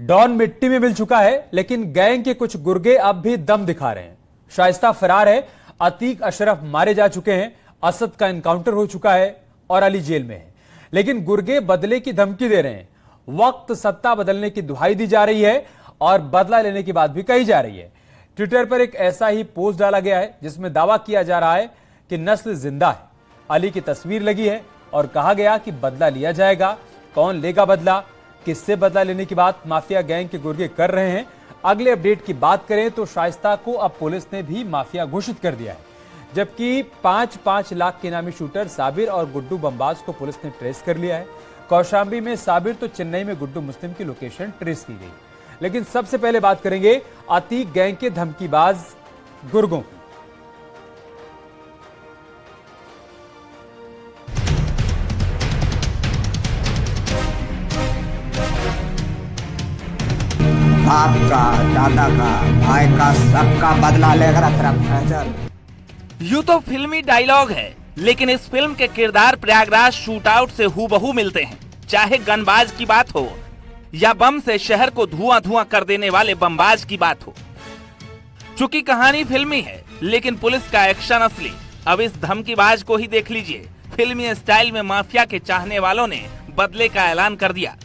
Don मिट्टी में मिल चुका है, लेकिन गैंग के कुछ गुर्गे अब भी दम दिखा रहे हैं। शाइस्ता फरार है, अतीक अशरफ मारे जा चुके हैं, असद का एनकाउंटर हो चुका है और अली जेल में है। लेकिन गुर्गे बदले की धमकी दे रहे हैं। वक्त सत्ता बदलने की दुहाई दी जा रही है और बदला लेने की बात भी कही जा रही है। ट्विटर पर एक ऐसा ही पोस्ट डाला गया है जिसमें दावा किया जा रहा है कि नस्ल जिंदा है। अली की तस्वीर लगी है और कहा गया कि बदला लिया जाएगा। कौन लेगा बदला, किससे बदला लेने की बात माफिया गैंग के गुर्गे कर रहे हैं। अगले अपडेट की बात करें तो शाइस्ता को अब पुलिस ने भी माफिया घोषित कर दिया है, जबकि 5-5 लाख के इनामी शूटर साबिर और गुड्डू बमबाज को पुलिस ने ट्रेस कर लिया है। कौशांबी में साबिर तो चेन्नई में गुड्डू मुस्लिम की लोकेशन ट्रेस की गई। लेकिन सबसे पहले बात करेंगे अतीक गैंग के धमकीबाज गुर्गों की। बाप का, दादा का, भाई का, सबका बदला लेकर फैजल। यूं तो फिल्मी डायलॉग है, लेकिन इस फिल्म के किरदार प्रयागराज शूटआउट से हूबहू मिलते हैं। चाहे गनबाज की बात हो या बम से शहर को धुआं धुआं कर देने वाले बमबाज की बात हो। चूंकि कहानी फिल्मी है, लेकिन पुलिस का एक्शन असली। अब इस धमकीबाज को ही देख लीजिए। फिल्मी स्टाइल में माफिया के चाहने वालों ने बदले का ऐलान कर दिया।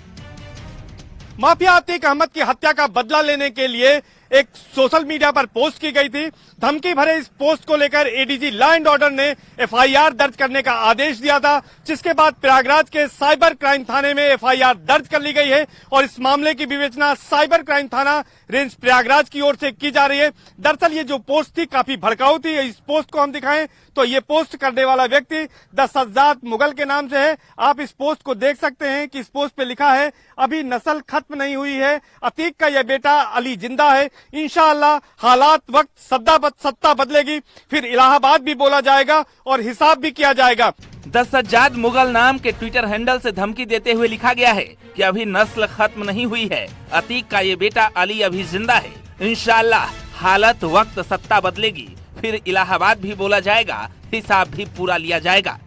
माफिया अतीक अहमद की हत्या का बदला लेने के लिए एक सोशल मीडिया पर पोस्ट की गई थी। धमकी भरे इस पोस्ट को लेकर एडीजी लॉ एंड ऑर्डर ने एफआईआर दर्ज करने का आदेश दिया था, जिसके बाद प्रयागराज के साइबर क्राइम थाने में एफआईआर दर्ज कर ली गई है और इस मामले की विवेचना साइबर क्राइम थाना रेंज प्रयागराज की ओर से की जा रही है। दरअसल ये जो पोस्ट थी काफी भड़काऊ थी। इस पोस्ट को हम दिखाएं तो ये पोस्ट करने वाला व्यक्ति द सज्जाद मुगल के नाम से है। आप इस पोस्ट को देख सकते हैं कि इस पोस्ट पे लिखा है, अभी नस्ल खत्म नहीं हुई है, अतीक का यह बेटा अली जिंदा है, इंशाअल्लाह हालात वक्त सत्ता बदलेगी, फिर इलाहाबाद भी बोला जाएगा और हिसाब भी किया जाएगा। द सज्जाद मुगल नाम के ट्विटर हैंडल से धमकी देते हुए लिखा गया है कि अभी नस्ल खत्म नहीं हुई है, अतीक का ये बेटा अली अभी जिंदा है, इंशाअल्लाह हालत वक्त सत्ता बदलेगी, फिर इलाहाबाद भी बोला जाएगा, हिसाब भी पूरा लिया जाएगा।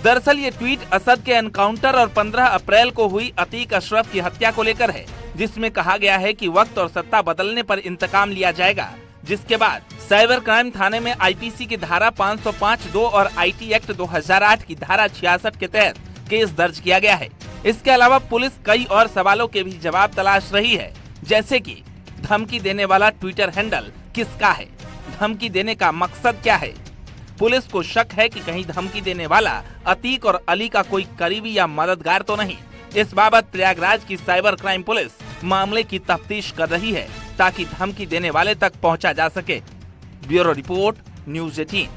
दरअसल ये ट्वीट असद के एनकाउंटर और 15 अप्रैल को हुई अतीक अशरफ की हत्या को लेकर है, जिसमें कहा गया है कि वक्त और सत्ता बदलने पर इंतकाम लिया जाएगा। जिसके बाद साइबर क्राइम थाने में आईपीसी की धारा 505(2) और आईटी एक्ट 2008 की धारा 66 के तहत केस दर्ज किया गया है। इसके अलावा पुलिस कई और सवालों के भी जवाब तलाश रही है, जैसे कि धमकी देने वाला ट्विटर हैंडल किसका है, धमकी देने का मकसद क्या है। पुलिस को शक है कि कहीं धमकी देने वाला अतीक और अली का कोई करीबी या मददगार तो नहीं। इस बाबत प्रयागराज की साइबर क्राइम पुलिस मामले की तफ्तीश कर रही है, ताकि धमकी देने वाले तक पहुंचा जा सके। Bureau report, news 18।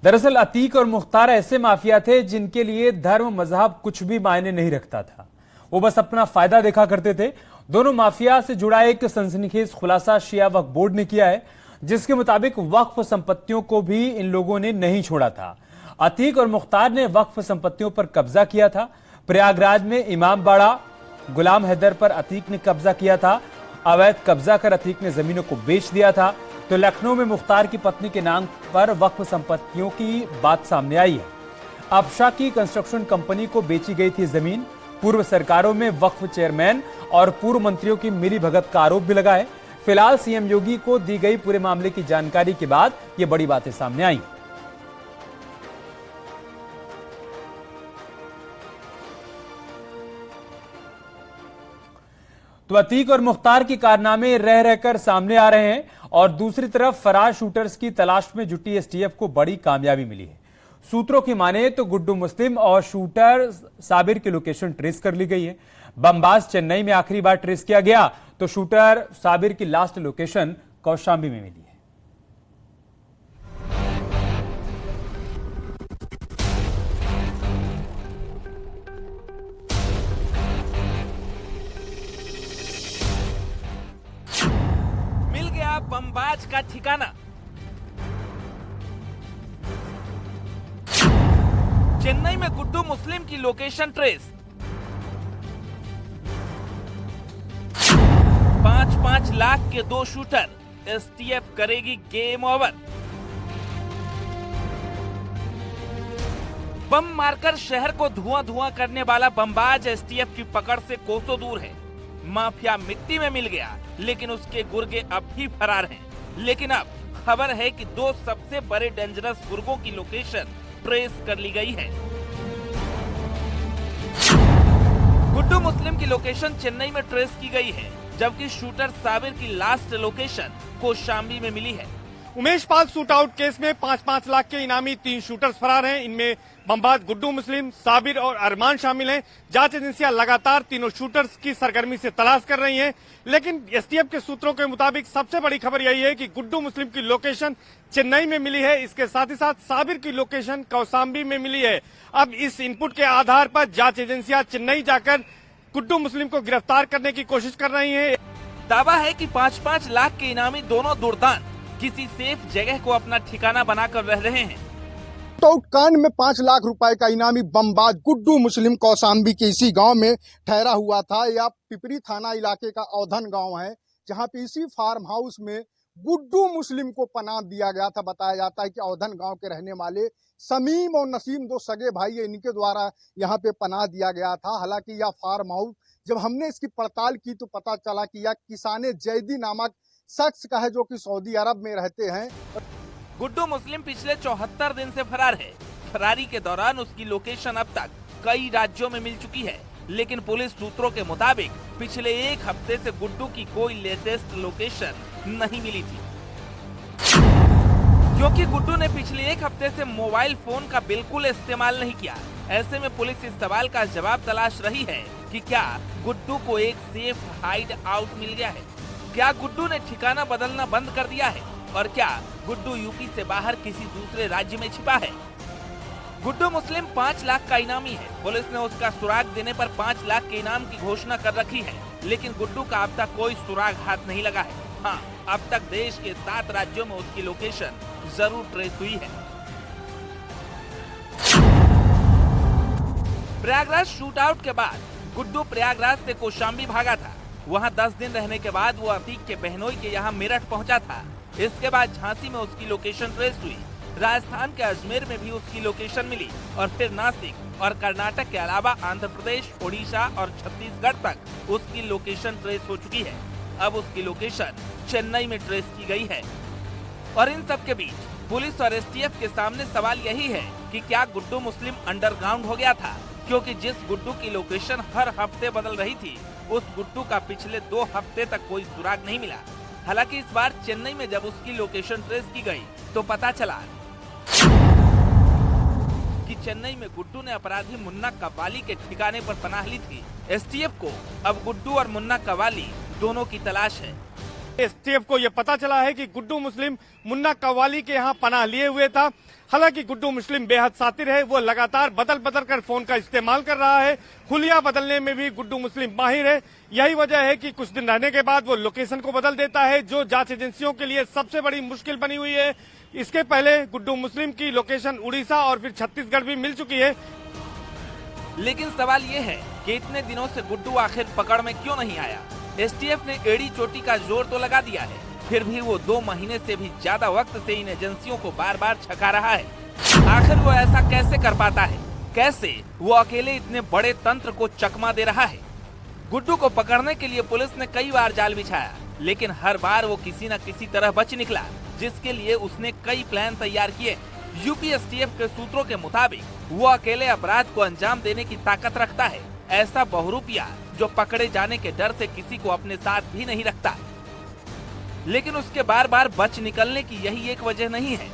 दरअसल अतीक और मुख्तार ऐसे माफिया थे जिनके लिए धर्म मजहब कुछ भी मायने नहीं रखता था। वो बस अपना फायदा देखा करते थे। दोनों माफिया से जुड़ा एक सनसनीखेज खुलासा शिया वक्फ बोर्ड ने किया है, जिसके मुताबिक वक्फ संपत्तियों को भी इन लोगों ने नहीं छोड़ा था। अतीक और मुख्तार ने वक्फ संपत्तियों पर कब्जा किया था। प्रयागराज में इमामबाड़ा गुलाम हैदर पर अतीक ने कब्जा किया था। अवैध कब्जा कर अतीक ने जमीनों को बेच दिया था। तो लखनऊ में मुख्तार की पत्नी के नाम पर वक्फ संपत्तियों की बात सामने आई है। अफशा की कंस्ट्रक्शन कंपनी को बेची गई थी जमीन। पूर्व सरकारों में वक्फ चेयरमैन और पूर्व मंत्रियों की मिली भगत का आरोप भी लगा है। फिलहाल सीएम योगी को दी गई पूरे मामले की जानकारी के बाद ये बड़ी बातें सामने आई। तो अतीक और मुख्तार की कारनामे रह रहकर सामने आ रहे हैं और दूसरी तरफ फरार शूटर्स की तलाश में जुटी एसटीएफ को बड़ी कामयाबी मिली है। सूत्रों की माने तो गुड्डू मुस्लिम और शूटर साबिर की लोकेशन ट्रेस कर ली गई है। बमबाज चेन्नई में आखिरी बार ट्रेस किया गया, तो शूटर साबिर की लास्ट लोकेशन कौशांबी में मिली है। मिल गया बमबाज का ठिकाना। चेन्नई में गुड्डू मुस्लिम की लोकेशन ट्रेस। 5-5 लाख के 2 शूटर, एसटीएफ करेगी गेम ओवर। बम मारकर शहर को धुआं धुआं करने वाला बमबाज एसटीएफ की पकड़ से कोसों दूर है। माफिया मिट्टी में मिल गया, लेकिन उसके गुर्गे अब भी फरार हैं। लेकिन अब खबर है कि दो सबसे बड़े डेंजरस गुर्गों की लोकेशन ट्रेस कर ली गई है। गुड्डू मुस्लिम की लोकेशन चेन्नई में ट्रेस की गई है, जबकि शूटर साबिर की लास्ट लोकेशन कौशाम्बी में मिली है। Umesh Pal shoot out case में 5-5 लाख के इनामी 3 शूटर्स फरार हैं। इनमें बमबाज गुड्डू मुस्लिम, साबिर और अरमान शामिल हैं। जांच एजेंसियां लगातार तीनों शूटर्स की सरगर्मी से तलाश कर रही हैं, लेकिन एसटीएफ के सूत्रों के मुताबिक सबसे बड़ी खबर यही है कि गुड्डू मुस्लिम की लोकेशन चेन्नई में मिली है। इसके साथ ही साथ साबिर की लोकेशन कौशाम्बी में मिली है। अब इस इनपुट के आधार पर जांच एजेंसियां चेन्नई जाकर गुड्डू मुस्लिम को गिरफ्तार करने की कोशिश कर रही है। दावा है कि 5-5 लाख के इनामी दोनों दुर्दांत किसी सेफ जगह को अपना ठिकाना बनाकर रह रहे हैं। तो कांड में 5 लाख रुपए का इनामी बमबाज गुड्डू मुस्लिम कौशाम्बी के इसी गांव में ठहरा हुआ था। यह पिपरी थाना इलाके का औधन गांव है, जहां पे इसी फार्म हाउस में गुड्डू मुस्लिम को पनाह दिया गया था। बताया जाता है कि औधन गांव के रहने वाले समीम और नसीम, 2 सगे भाई, इनके द्वारा यहाँ पे पनाह दिया गया था। हालांकि यह फार्म हाउस जब हमने इसकी पड़ताल की तो पता चला कि यह किसाने जैदी नामक शख्स का है, जो कि सऊदी अरब में रहते हैं। गुड्डू मुस्लिम पिछले 74 दिन से फरार है। फरारी के दौरान उसकी लोकेशन अब तक कई राज्यों में मिल चुकी है, लेकिन पुलिस सूत्रों के मुताबिक पिछले 1 हफ्ते से गुड्डू की कोई लेटेस्ट लोकेशन नहीं मिली थी, क्योंकि गुड्डू ने पिछले 1 हफ्ते से मोबाइल फोन का बिल्कुल इस्तेमाल नहीं किया। ऐसे में पुलिस इस सवाल का जवाब तलाश रही है कि क्या गुड्डू को एक सेफ हाइड आउट मिल गया है, क्या गुड्डू ने ठिकाना बदलना बंद कर दिया है, और क्या गुड्डू यूपी से बाहर किसी दूसरे राज्य में छिपा है। गुड्डू मुस्लिम 5 लाख का इनामी है। पुलिस ने उसका सुराग देने पर 5 लाख के इनाम की घोषणा कर रखी है, लेकिन गुड्डू का अब तक कोई सुराग हाथ नहीं लगा है। हाँ, अब तक देश के 7 राज्यों में उसकी लोकेशन जरूर ट्रेस हुई है। प्रयागराज शूट आउट के बाद गुड्डू प्रयागराज से कौशाम्बी भागा था। वहां 10 दिन रहने के बाद वो अतीक के बहनोई के यहाँ मेरठ पहुंचा था। इसके बाद झांसी में उसकी लोकेशन ट्रेस हुई। राजस्थान के अजमेर में भी उसकी लोकेशन मिली और फिर नासिक और कर्नाटक के अलावा आंध्र प्रदेश, ओडिशा और छत्तीसगढ़ तक उसकी लोकेशन ट्रेस हो चुकी है। अब उसकी लोकेशन चेन्नई में ट्रेस की गई है। और इन सब के बीच पुलिस और एसटीएफ के सामने सवाल यही है कि क्या गुड्डू मुस्लिम अंडरग्राउंड हो गया था, क्योंकि जिस गुड्डू की लोकेशन हर हफ्ते बदल रही थी, उस गुड्डू का पिछले 2 हफ्ते तक कोई सुराग नहीं मिला। हालांकि इस बार चेन्नई में जब उसकी लोकेशन ट्रेस की गई तो पता चला कि चेन्नई में गुड्डू ने अपराधी मुन्ना कव्वाली के ठिकाने पर पनाह ली थी। एसटीएफ को अब गुड्डू और मुन्ना कव्वाली दोनों की तलाश है। एसटीएफ को यह पता चला है कि गुड्डू मुस्लिम मुन्ना कव्वाली के यहाँ पनाह लिए हुए था। हालांकि गुड्डू मुस्लिम बेहद शातिर है, वो लगातार बदल बदल कर फोन का इस्तेमाल कर रहा है। हुलिया बदलने में भी गुड्डू मुस्लिम माहिर है। यही वजह है कि कुछ दिन रहने के बाद वो लोकेशन को बदल देता है, जो जांच एजेंसियों के लिए सबसे बड़ी मुश्किल बनी हुई है। इसके पहले गुड्डू मुस्लिम की लोकेशन उड़ीसा और फिर छत्तीसगढ़ भी मिल चुकी है। लेकिन सवाल ये है कि इतने दिनों से गुड्डू आखिर पकड़ में क्यों नहीं आया। एसटीएफ ने एड़ी चोटी का जोर तो लगा दिया है, फिर भी वो 2 महीने से भी ज्यादा वक्त से इन एजेंसियों को बार बार छका रहा है। आखिर वो ऐसा कैसे कर पाता है, कैसे वो अकेले इतने बड़े तंत्र को चकमा दे रहा है। गुड्डू को पकड़ने के लिए पुलिस ने कई बार जाल बिछाया, लेकिन हर बार वो किसी न किसी तरह बच निकला, जिसके लिए उसने कई प्लान तैयार किए। यूपी एसटीएफ के सूत्रों के मुताबिक वो अकेले अपराध को अंजाम देने की ताकत रखता है। ऐसा बहुरूपिया जो पकड़े जाने के डर से किसी को अपने साथ भी नहीं रखता। लेकिन उसके बार बार बच निकलने की यही एक वजह नहीं है।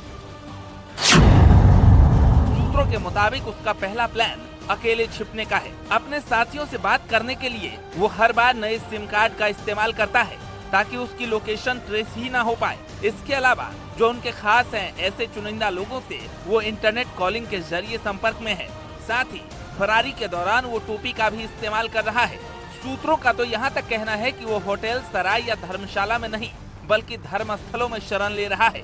सूत्रों के मुताबिक उसका पहला प्लान अकेले छिपने का है। अपने साथियों से बात करने के लिए वो हर बार नए सिम कार्ड का इस्तेमाल करता है, ताकि उसकी लोकेशन ट्रेस ही ना हो पाए। इसके अलावा जो उनके खास हैं, ऐसे चुनिंदा लोगों से वो इंटरनेट कॉलिंग के जरिए संपर्क में है। साथ ही फरारी के दौरान वो टोपी का भी इस्तेमाल कर रहा है। सूत्रों का तो यहाँ तक कहना है कि वो होटल, सराय या धर्मशाला में नहीं, बल्कि धर्म स्थलों में शरण ले रहा है।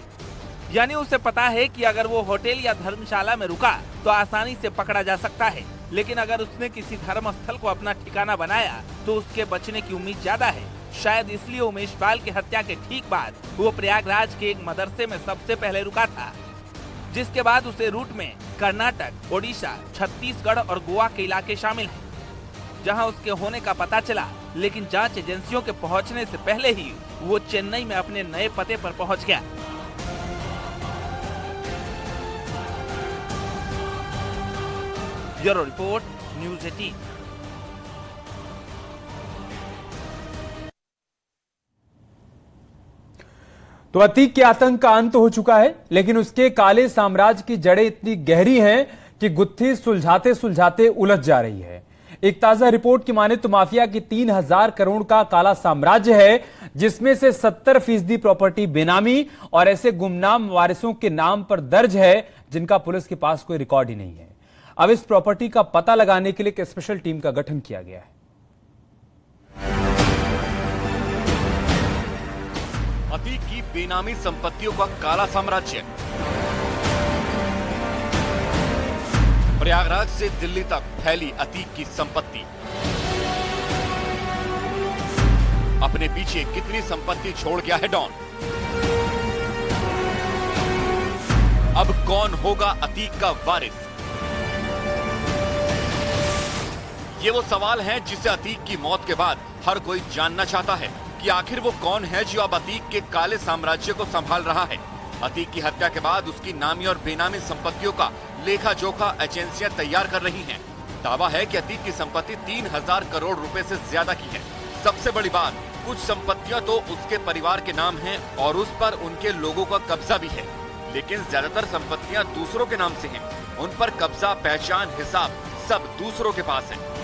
यानी उसे पता है कि अगर वो होटल या धर्मशाला में रुका तो आसानी से पकड़ा जा सकता है, लेकिन अगर उसने किसी धर्म स्थल को अपना ठिकाना बनाया तो उसके बचने की उम्मीद ज्यादा है। शायद इसलिए उमेश पाल की हत्या के ठीक बाद वो प्रयागराज के एक मदरसे में सबसे पहले रुका था, जिसके बाद उसे रूट में कर्नाटक, ओडिशा, छत्तीसगढ़ और गोवा के इलाके शामिल हैं, जहां उसके होने का पता चला। लेकिन जांच एजेंसियों के पहुंचने से पहले ही वो चेन्नई में अपने नए पते पर पहुंच गया। Bureau report, news 18। तो अतीक के आतंक का अंत हो चुका है, लेकिन उसके काले साम्राज्य की जड़ें इतनी गहरी हैं कि गुत्थी सुलझाते सुलझाते उलझ जा रही है। एक ताजा रिपोर्ट की माने तो माफिया की 3000 करोड़ का काला साम्राज्य है, जिसमें से 70% प्रॉपर्टी बेनामी और ऐसे गुमनाम वारिसों के नाम पर दर्ज है जिनका पुलिस के पास कोई रिकॉर्ड ही नहीं है। अब इस प्रॉपर्टी का पता लगाने के लिए एक स्पेशल टीम का गठन किया गया है। अतीक की बेनामी संपत्तियों का काला साम्राज्य। प्रयागराज से दिल्ली तक फैली अतीक की संपत्ति। अपने पीछे कितनी संपत्ति छोड़ गया है डॉन। अब कौन होगा अतीक का वारिस? ये वो सवाल है जिसे अतीक की मौत के बाद हर कोई जानना चाहता है कि आखिर वो कौन है जो अब अतीक के काले साम्राज्य को संभाल रहा है। अतीक की हत्या के बाद उसकी नामी और बेनामी संपत्तियों का लेखा जोखा एजेंसियां तैयार कर रही हैं। दावा है कि अतीक की संपत्ति 3000 करोड़ रुपए से ज्यादा की है। सबसे बड़ी बात, कुछ संपत्तियां तो उसके परिवार के नाम हैं और उस पर उनके लोगों का कब्जा भी है, लेकिन ज्यादातर संपत्तियां दूसरों के नाम से हैं। उन पर कब्जा, पहचान, हिसाब सब दूसरों के पास है।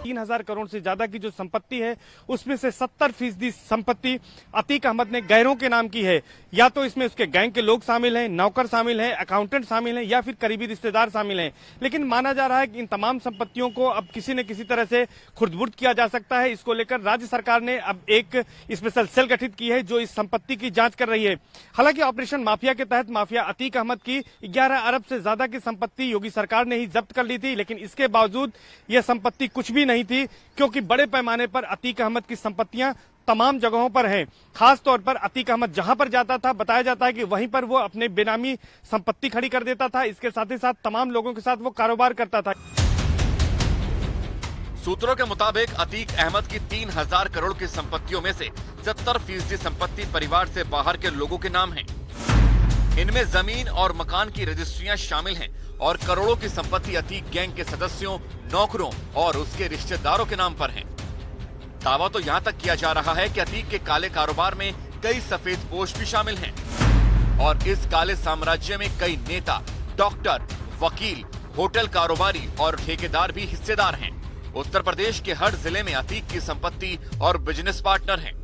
3000 करोड़ से ज्यादा की जो संपत्ति है उसमें से 70% संपत्ति अतीक अहमद ने गैरों के नाम की है। या तो इसमें उसके गैंग के लोग शामिल हैं, नौकर शामिल हैं, अकाउंटेंट शामिल हैं या फिर करीबी रिश्तेदार शामिल हैं। लेकिन माना जा रहा है कि इन तमाम संपत्तियों को अब किसी न किसी तरह से खुर्द-बुर्द किया जा सकता है। इसको लेकर राज्य सरकार ने अब एक स्पेशल सेल गठित की है जो इस संपत्ति की जांच कर रही है। हालांकि ऑपरेशन माफिया के तहत माफिया अतीक अहमद की 11 अरब से ज्यादा की संपत्ति योगी सरकार ने ही जब्त कर ली थी, लेकिन इसके बावजूद यह संपत्ति कुछ भी नहीं थी, क्योंकि बड़े पैमाने पर अतीक अहमद की संपत्तियां तमाम जगहों पर हैं। खास तौर पर अतीक अहमद जहां पर जाता था, बताया जाता है कि वहीं पर वो अपने बेनामी संपत्ति खड़ी कर देता था। इसके साथ ही साथ तमाम लोगों के साथ वो कारोबार करता था। सूत्रों के मुताबिक अतीक अहमद की 3000 करोड़ की संपत्तियों में से 70% संपत्ति परिवार से बाहर के लोगों के नाम है। इनमें जमीन और मकान की रजिस्ट्रियां शामिल हैं और करोड़ों की संपत्ति अतीक गैंग के सदस्यों, नौकरों और उसके रिश्तेदारों के नाम पर है। दावा तो यहां तक किया जा रहा है कि अतीक के काले कारोबार में कई सफेदपोश भी शामिल हैं और इस काले साम्राज्य में कई नेता, डॉक्टर, वकील, होटल कारोबारी और ठेकेदार भी हिस्सेदार हैं। उत्तर प्रदेश के हर जिले में अतीक की संपत्ति और बिजनेस पार्टनर हैं।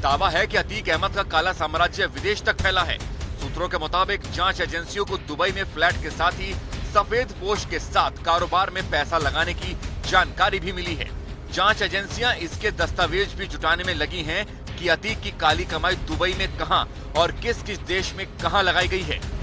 दावा है कि अतीक अहमद का काला साम्राज्य विदेश तक फैला है। सूत्रों के मुताबिक जांच एजेंसियों को दुबई में फ्लैट के साथ ही सफेद पोश के साथ कारोबार में पैसा लगाने की जानकारी भी मिली है। जांच एजेंसियां इसके दस्तावेज भी जुटाने में लगी हैं कि अतीक की काली कमाई दुबई में कहां और किस किस देश में कहां लगाई गई है।